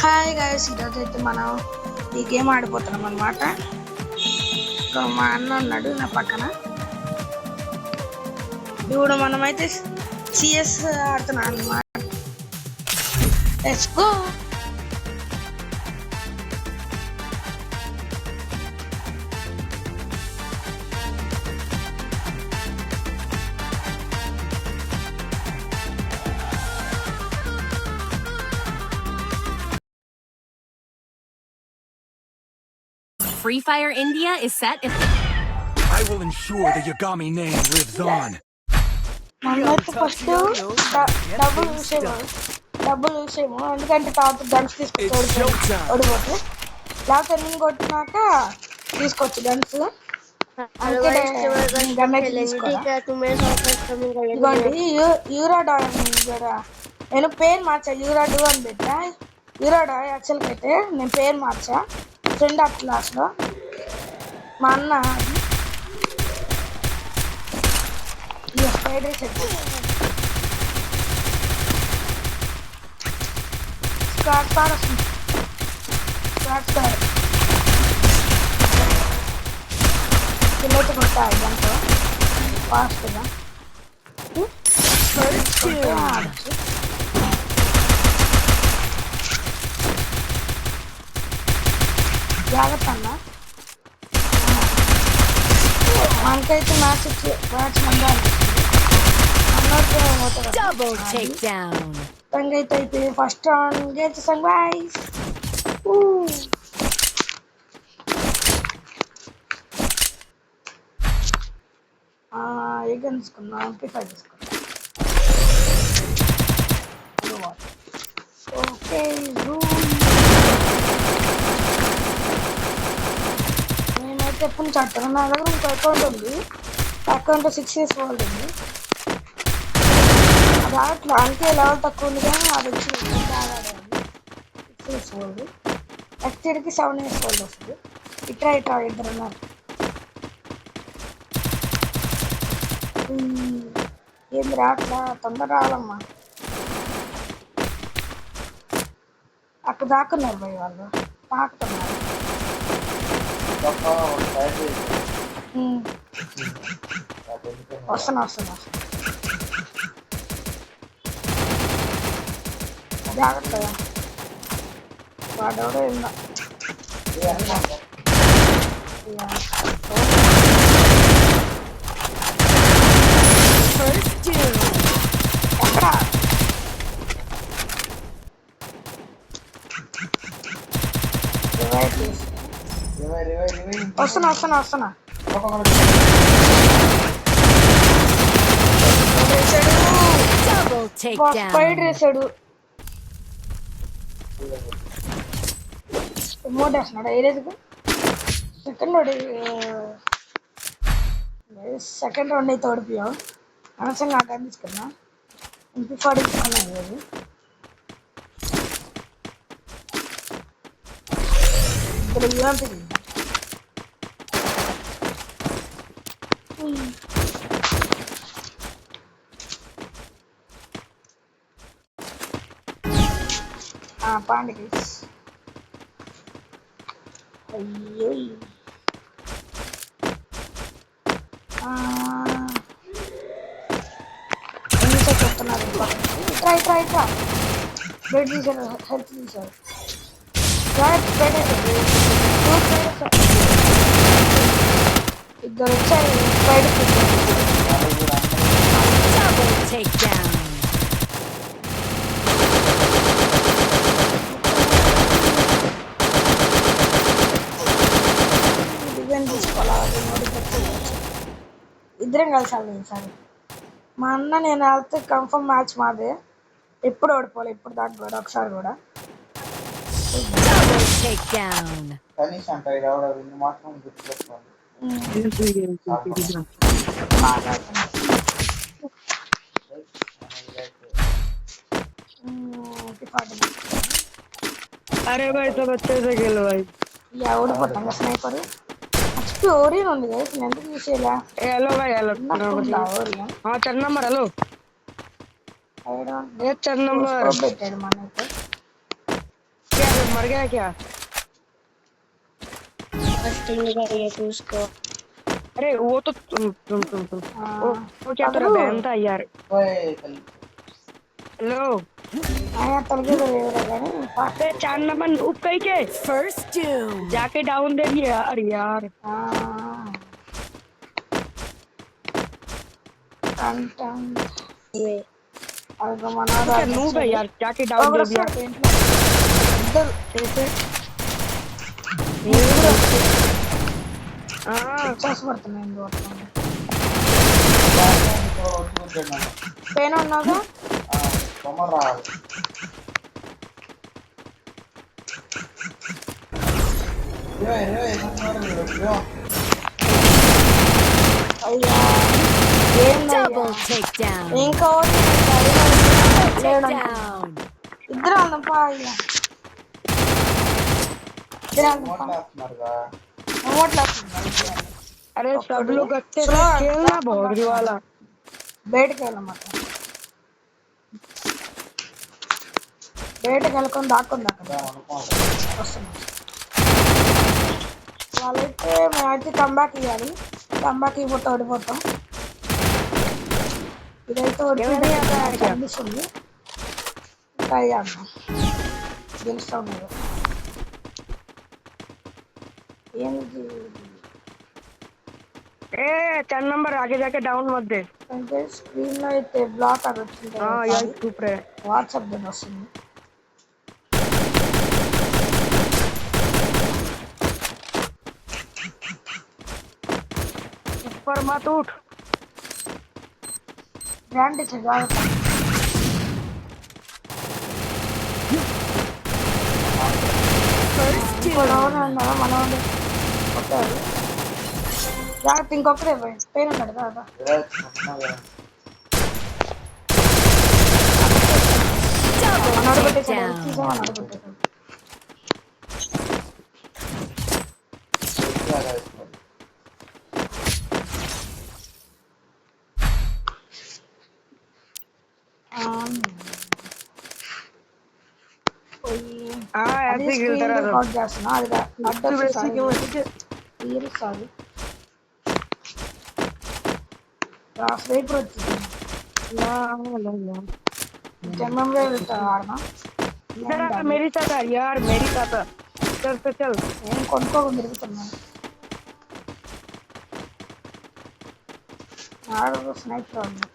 Hi guys, ఈరోజు అయితే మనం ఈ గేమ్ ఆడిపోతున్నాం అనమాట. మా అన్న ఉన్నాడు నా పక్కన. ఇప్పుడు మనమైతే సిఎస్ ఆడుతున్నాం అనమాట. Let's go. Free Fire India is set. I will ensure the Yagami name lives on. మనమైతే ఫస్ట్ డబ్బులు చూసేమో ఎందుకంటే తర్వాత గన్స్ తీసుకొచ్చి ఓడిపోతే లేకపోతే నేను కొట్టినాక తీసుకోవచ్చు గన్స్. ఇదిగోండి యూరాడా కూడా నేను పేరు మార్చా, యూరాడు అని పెట్టా. యూరాడా యాక్చువల్గా అయితే నేను పేరు మార్చా. ఫ్రెండ్ ఆఫ్ క్లాస్లో మా అన్న స్పైడర్ స్క్వాడ్ వస్తుంది. కిలోకి కొట్టాలి దాంట్లో ఫాస్ట్గా ఆడచ్చు. జాగ్రత్త అన్న, మనకైతే మ్యాచ్ మంది అనిపిస్తుంది. అయితే అయిపోయి ఫస్ట్ రౌండ్ గెలిచేసాం గైస్. ఏ గన్ తీసుకున్నా? MP5 తీసుకున్నా. ఓకే, నేనైతే ఎప్పుడు నుంచి ఆడతాను. నా దగ్గర ఇంకో అకౌంట్ ఉంది. అకౌంట్ 6 years ఓల్డ్ ఉంది. అది అట్లా అంటే లెవెల్ తక్కువ ఉంది కానీ అది వచ్చి ఆడాలి. 6 years ఓల్డ్. నెక్స్ట్ ఇయర్కి 7 years ఓల్డ్ వస్తుంది. ఇట్రా ఇద్దరు ఉన్నారు. ఏంది రాట్లా, తొందర రావాలమ్మా. అక్కడ దాక్కున్నారు పోయి వాళ్ళు తాకుతున్నారు. వస్తున్నా జాగ్రత్తగా. వాడెవడో ఏందో ఎక్కడ వస్తున్నా. స్పైడ్ వేసాడు. మోడ్ వేస్తున్నాడు. ఏరేదిగా సెకండ్ రౌండ్ అయితే ఓడిపోయాం. అనవసరంగా ఆట తీసుకున్నా. MP4 తీసుకున్నాను. ఇది ఇక్కడ UMP పాండికి. అయ్యో చెప్తున్నారు. ఇట్రా బెడ్ తీసారు, హెల్త్ తీసారు. ఇద్దరు వచ్చాయి. బయట డిజైన్ తీసుకోవాలి. ఇద్దరం కలిసాలి ఈసారి. మా అన్న నేను వెళ్తే కన్ఫర్మ్ మ్యాచ్ మాదే. ఎప్పుడు ఓడిపోవాలి, ఇప్పుడు దాకా కూడా ఒకసారి కూడా. अरे भाई सब अच्छे से खेलो भाई. ఓడిపోతాం స్నైపర్. अच्छी ओरियन ఉంది గైస్. నేను ఎందుకు తీసేలా? हेलो भाई हेलो. ఓరియన్ हाँ 4 नंबर हेलो. ఐ డోంట్ ये 4 नंबर పెట్టాడు మనైతే. क्या मर गया क्या? फास्टिंग करिए तू उसको। अरे वो तो तुम वो क्या तेरा कदरू बहन था यार। हेलो। ఆయన తొలగిలో ఎవరు కానీ अरे 4 नंबर ऊप कहीं के First doom. जाके डाउन दे दिए यार यार। ये అది तो మనోడు क्या नूब है यार, जाके डाउन दे दिया। ఇద్దరు कैसे? हाँ పడుతున్నాయి పెయిన్ ఉన్నాగా అయ్యా Double takedown. ఇంకా Takedown. ఇద్దరు అందపా అయ్యా ఇద్దరు అందపా अरे सब लोग अच्छे से खेलना भौगरी वाला। బయటకు వెళ్ళమాట బయటకు వెళ్ళకొని దాక్కుంది అక్కడ వస్తున్నాం వాళ్ళైతే మేమైతే కంబ్యాక్ ఇవ్వాలి కంబ్యాక్ ఇవ్వతే ఓడిపోతాం ఇదైతే ఓడిపోయింది కనిపిస్తుంది ట్రై చేద్దాం గెలుస్తాం మీరు ఏంది ए 4 नंबर आगे जाके डाउन मत दे। అంటే స్క్రీన్ లో అయితే బ్లాక్ అని వచ్చింది हाँ यार चुप रहे। వాట్సాప్ దీని వస్తుంది ऊपर मत उठ। బ్రాండ్ ఇచ్చే జాగ్రత్త ఇంకోటి అన్నారా మనోడు కొట్టాడు జాగ్రత్త ఇంకొకరే పెయిన్ ఉన్నాడు కదా మనోడు Double కొట్టేసాడు takedown. తీసేమన్నాడు కొట్టేసాడు हाँ అది ऐसे ही खेलता స్క్రీన్ रहा రికార్డ్ చేస్తున్నా అది तू అడ్రస్ वैसे क्यों ऐसे? తీరుస్తుంది స్వైపర్ వచ్చింది ला ला ला। జన్మం వెళ్తాడు ఆడనా इधर आ मेरे साथ आ यार, मेरी साथ आ। चल तो चल। నేను కొనుక్కోకుండా తిరుగుతున్నాను ఆడ స్నైపర్ ఉంది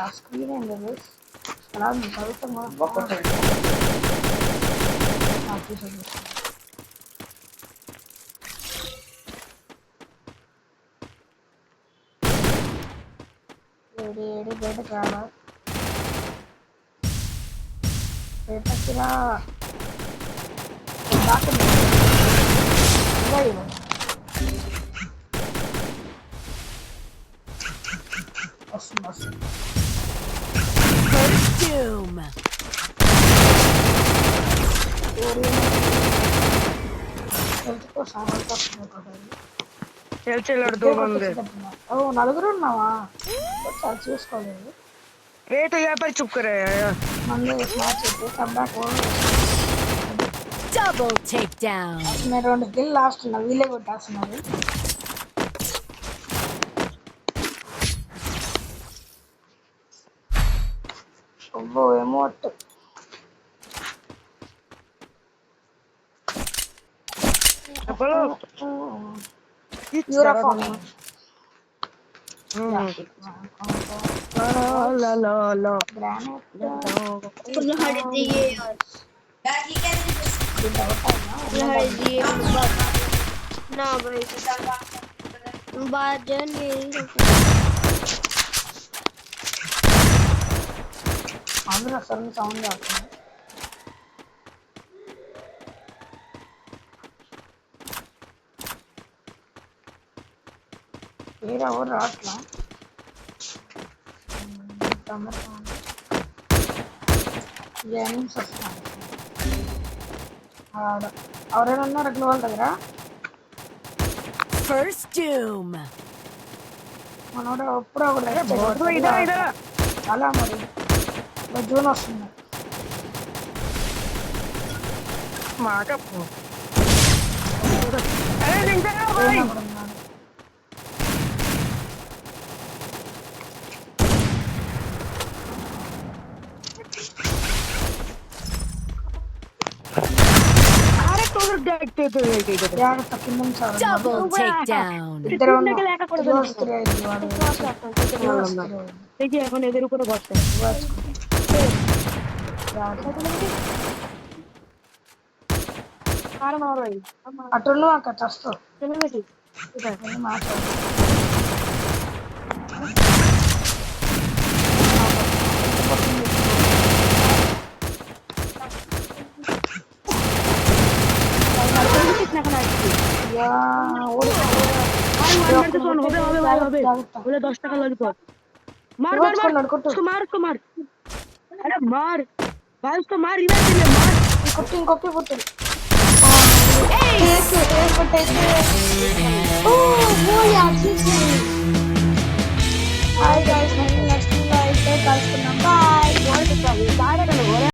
ఆ స్క్రీన్ ఏం లేదు అలా చదువుతాం ఏడి ఏడి బయటకు రావా బయటకి రా దాకుంది వస్తుంది వస్తుంది First doom. चल चल और 2 बंदे। ఓ నలుగురు ఉన్నావా చాలా చూసుకోలేదు ए तो यहाँ पर चुप करे यार। మంది మ్యాచ్ అయితే కంబ్యాక్ Double takedown. నేను 2 కిల్ లాస్ట్ ఉన్నా వీళ్ళే కొట్టేస్తున్నారు అబ్బో ఎమోట్ बोलो किस तरह యూరోఫామ్ ला ला ला గ్రానైట్ फुल हट दिए यार, फुल हट दिए ना भाई बात नहीं। అందరూ అసలు సౌండ్ చేస్తున్నారు వేరే ఎవరు రావట్లా జైనింగ్స్ వస్తున్నాను ఎవరైనా ఉన్నారు అట్లా వాళ్ళ దగ్గర First doom. మనోడు ఎప్పుడు ఒకటి बहुत वो इधर इधर అలా మరి జూన్ వస్తుంది మాట అరే నింజా భాయ్ జూన్ అక్కడ ఉన్నాడు అరే తోడు देखते तो జాగ్రత్త కింద నుంచి ఎవరు ఉన్నారు? Double takedown. ఇద్దరు కిందకి లేకకూడదు ఉన్నారు. వస్తురే ఇది వాడు. వస్తురే. দেখি এখন এদের উপরে বসতে আর মার ভাই అటు నువ్వు అక్కడ చస్తావు চলে গেছি నేను మాట్లాడు యా, ఓడి. হবে 10 টাকা ললিপপ मार मार కొట్టుకున్నాడు, मार కొట్టు. उसको मार उसको मार अरे मार भाई उसको मार इधर से ले मार కొట్టు ఇంకొక పుట్టు టేక్ టేక్